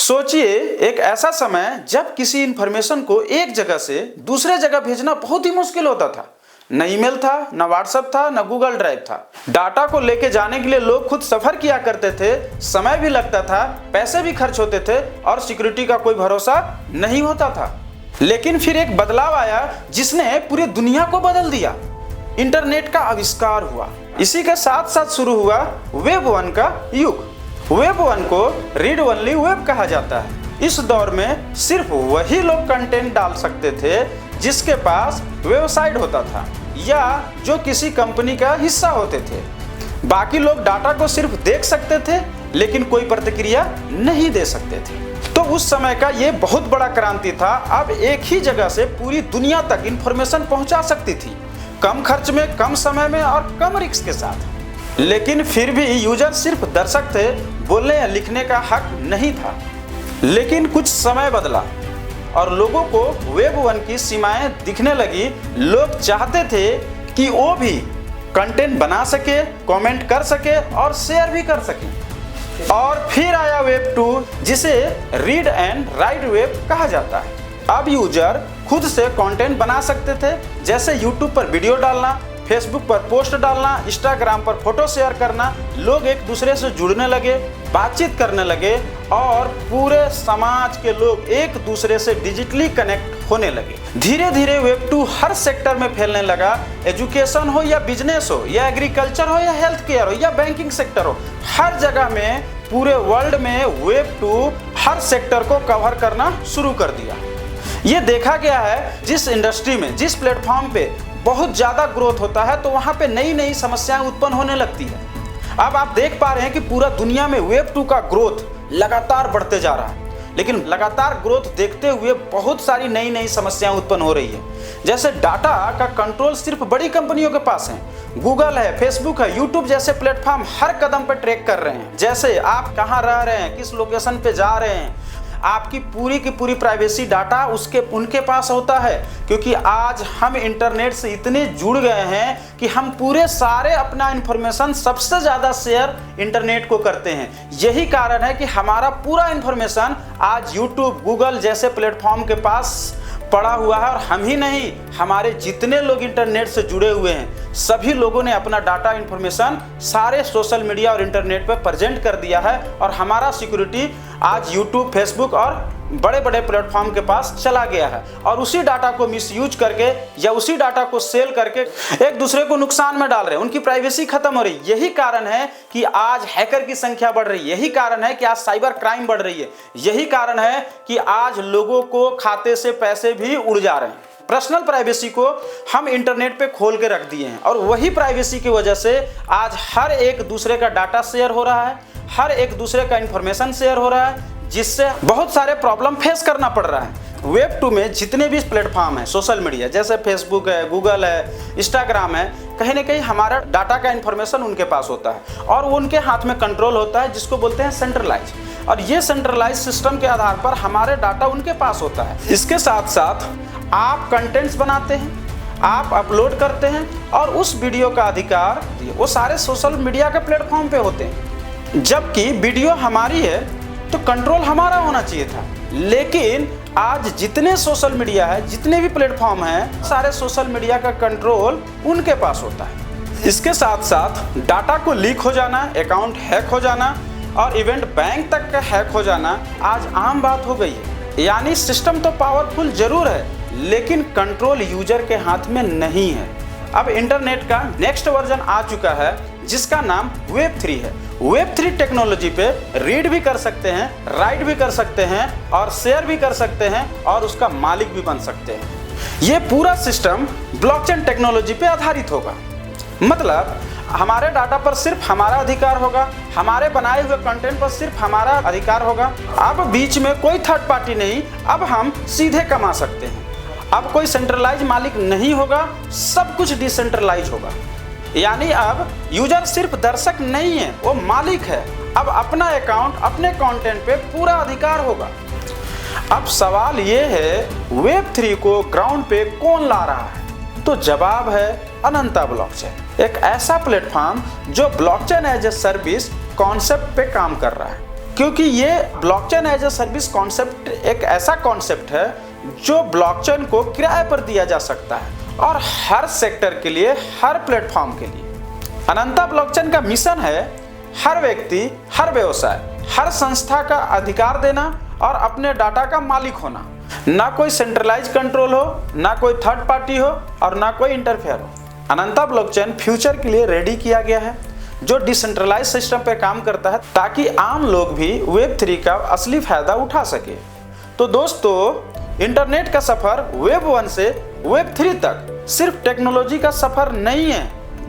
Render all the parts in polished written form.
सोचिए एक ऐसा समय जब किसी इंफॉर्मेशन को एक जगह से दूसरे जगह भेजना बहुत ही मुश्किल होता था। न ईमेल था, न व्हाट्सएप था, न गूगल ड्राइव था। डाटा को लेके जाने के लिए लोग खुद सफर किया करते थे, समय भी लगता था, पैसे भी खर्च होते थे और सिक्योरिटी का कोई भरोसा नहीं होता था। लेकिन फिर एक बदलाव आया जिसने पूरी दुनिया को बदल दिया। इंटरनेट का आविष्कार हुआ। इसी के साथ साथ शुरू हुआ वेब 1 का युग। वेब 1 को रीड ओनली वेब कहा जाता है। इस दौर में सिर्फ वही लोग कंटेंट डाल सकते थे जिसके पास वेबसाइट होता था या जो किसी कंपनी का हिस्सा होते थे। बाकी लोग डाटा को सिर्फ देख सकते थे लेकिन कोई प्रतिक्रिया नहीं दे सकते थे। तो उस समय का ये बहुत बड़ा क्रांति था। अब एक ही जगह से पूरी दुनिया तक इंफॉर्मेशन पहुंचा सकती थी, कम खर्च में, कम समय में और कम रिस्क के साथ। लेकिन फिर भी यूजर सिर्फ दर्शक थे, बोलने या लिखने का हक नहीं था। लेकिन कुछ समय बदला और लोगों को वेब 1 की सीमाएं दिखने लगी। लोग चाहते थे कि वो भी कंटेंट बना सके, कमेंट कर सके और शेयर भी कर सके। और फिर आया वेब 2 जिसे रीड एंड राइट वेब कहा जाता है। अब यूजर खुद से कंटेंट बना सकते थे, जैसे यूट्यूब पर वीडियो डालना, फेसबुक पर पोस्ट डालना, इंस्टाग्राम पर फोटो शेयर करना। लोग एक दूसरे से जुड़ने लगे, बातचीत करने लगे और पूरे समाज के लोग एक दूसरे से डिजिटली कनेक्ट होने लगे। धीरे धीरे वेब 2 हर सेक्टर में फैलने लगा। एजुकेशन हो या बिजनेस हो या एग्रीकल्चर हो या हेल्थ केयर हो या बैंकिंग सेक्टर हो, हर जगह में पूरे वर्ल्ड में वेब 2 हर सेक्टर को कवर करना शुरू कर दिया। ये देखा गया है जिस इंडस्ट्री में, जिस प्लेटफॉर्म पे बहुत ज़्यादा ग्रोथ होता है तो वहाँ पे नई नई समस्याएं उत्पन्न होने लगती है। अब आप देख पा रहे हैं कि पूरा दुनिया में वेब 2 का ग्रोथ लगातार बढ़ते जा रहा है। लेकिन लगातार ग्रोथ देखते हुए बहुत सारी नई नई समस्याएं उत्पन्न हो रही है। जैसे डाटा का कंट्रोल सिर्फ बड़ी कंपनियों के पास है। गूगल है, फेसबुक है, यूट्यूब जैसे प्लेटफॉर्म हर कदम पर ट्रैक कर रहे हैं। जैसे आप कहाँ रह रहे हैं, किस लोकेशन पे जा रहे हैं, आपकी पूरी की पूरी प्राइवेसी डाटा उनके पास होता है। क्योंकि आज हम इंटरनेट से इतने जुड़ गए हैं कि हम पूरे सारे अपना इंफॉर्मेशन सबसे ज़्यादा शेयर इंटरनेट को करते हैं। यही कारण है कि हमारा पूरा इंफॉर्मेशन आज यूट्यूब, गूगल जैसे प्लेटफॉर्म के पास पड़ा हुआ है। और हम ही नहीं, हमारे जितने लोग इंटरनेट से जुड़े हुए हैं सभी लोगों ने अपना डाटा इंफॉर्मेशन सारे सोशल मीडिया और इंटरनेट पर प्रेजेंट कर दिया है। और हमारा सिक्योरिटी आज यूट्यूब, फेसबुक और बड़े बड़े प्लेटफॉर्म के पास चला गया है। और उसी डाटा को मिसयूज करके या उसी डाटा को सेल करके एक दूसरे को नुकसान में डाल रहे हैं। उनकी प्राइवेसी खत्म हो रही है। यही कारण है कि आज हैकर की संख्या बढ़ रही है। यही कारण है कि आज साइबर क्राइम बढ़ रही है। यही कारण है कि आज लोगों को खाते से पैसे भी उड़ जा रहे हैं। पर्सनल प्राइवेसी को हम इंटरनेट पे खोल के रख दिए हैं और वही प्राइवेसी की वजह से आज हर एक दूसरे का डाटा शेयर हो रहा है, हर एक दूसरे का इंफॉर्मेशन शेयर हो रहा है, जिससे बहुत सारे प्रॉब्लम फेस करना पड़ रहा है। वेब 2 में जितने भी प्लेटफॉर्म है सोशल मीडिया, जैसे फेसबुक है, गूगल है, इंस्टाग्राम है, कहीं ना कहीं हमारा डाटा का इंफॉर्मेशन उनके पास होता है और वो उनके हाथ में कंट्रोल होता है, जिसको बोलते हैं सेंट्रलाइज। और ये सेंट्रलाइज सिस्टम के आधार पर हमारे डाटा उनके पास होता है। इसके साथ साथ आप कंटेंट्स बनाते हैं, आप अपलोड करते हैं और उस वीडियो का अधिकार वो सारे सोशल मीडिया के प्लेटफॉर्म पे होते हैं। जबकि वीडियो हमारी है तो कंट्रोल हमारा होना चाहिए था। लेकिन आज जितने सोशल मीडिया है, जितने भी प्लेटफॉर्म हैं, सारे सोशल मीडिया का कंट्रोल उनके पास होता है। इसके साथ साथ डाटा को लीक हो जाना, अकाउंट हैक हो जाना और इवेंट बैंक तक का हैक हो जाना आज आम बात हो गई है। यानी सिस्टम तो पावरफुल जरूर है लेकिन कंट्रोल यूजर के हाथ में नहीं है। अब इंटरनेट का नेक्स्ट वर्जन आ चुका है जिसका नाम वेब 3 है। वेब 3 टेक्नोलॉजी पे रीड भी कर सकते हैं, राइट भी कर सकते हैं और शेयर भी कर सकते हैं और उसका मालिक भी बन सकते हैं। ये पूरा सिस्टम ब्लॉकचेन टेक्नोलॉजी पे आधारित होगा। मतलब हमारे डाटा पर सिर्फ हमारा अधिकार होगा, हमारे बनाए हुए कंटेंट पर सिर्फ हमारा अधिकार होगा। अब बीच में कोई थर्ड पार्टी नहीं, अब हम सीधे कमा सकते हैं। अब कोई सेंट्रलाइज मालिक नहीं होगा, सब कुछ डिसेंट्रलाइज होगा। यानी अब यूजर सिर्फ दर्शक नहीं है, वो मालिक है। अब अपना अकाउंट, अपने कंटेंट पे पूरा अधिकार होगा। अब सवाल ये है वेब 3 को ग्राउंड पे कौन ला रहा है? तो जवाब है अनंता ब्लॉकचेन, एक ऐसा प्लेटफॉर्म जो blockchain as a service concept पे काम कर रहा है। क्योंकि ये blockchain as a service concept एक ऐसा कॉन्सेप्ट है जो ब्लॉकचेन को किराए पर दिया जा सकता है और हर सेक्टर के लिए, हर प्लेटफॉर्म के लिए। अनंता ब्लॉकचेन का मिशन है हर व्यक्ति, हर व्यवसाय, हर संस्था का अधिकार देना और अपने डाटा का मालिक होना। ना कोई सेंट्रलाइज कंट्रोल हो, ना कोई थर्ड पार्टी हो और ना कोई इंटरफेयर हो। अनंता ब्लॉकचेन फ्यूचर के लिए रेडी किया गया है जो डिसेंट्रलाइज सिस्टम पर काम करता है ताकि आम लोग भी वेब 3 का असली फायदा उठा सके। तो दोस्तों, इंटरनेट का सफर वेब 1 से वेब 3 तक सिर्फ टेक्नोलॉजी का सफर नहीं है,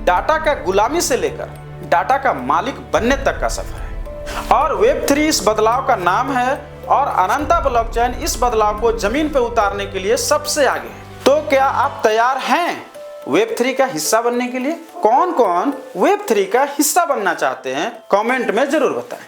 डाटा का गुलामी से लेकर डाटा का मालिक बनने तक का सफर है। और वेब 3 इस बदलाव का नाम है और अनंता ब्लॉकचेन इस बदलाव को जमीन पर उतारने के लिए सबसे आगे है। तो क्या आप तैयार हैं वेब 3 का हिस्सा बनने के लिए? कौन कौन वेब 3 का हिस्सा बनना चाहते हैं कमेंट में जरूर बताएं।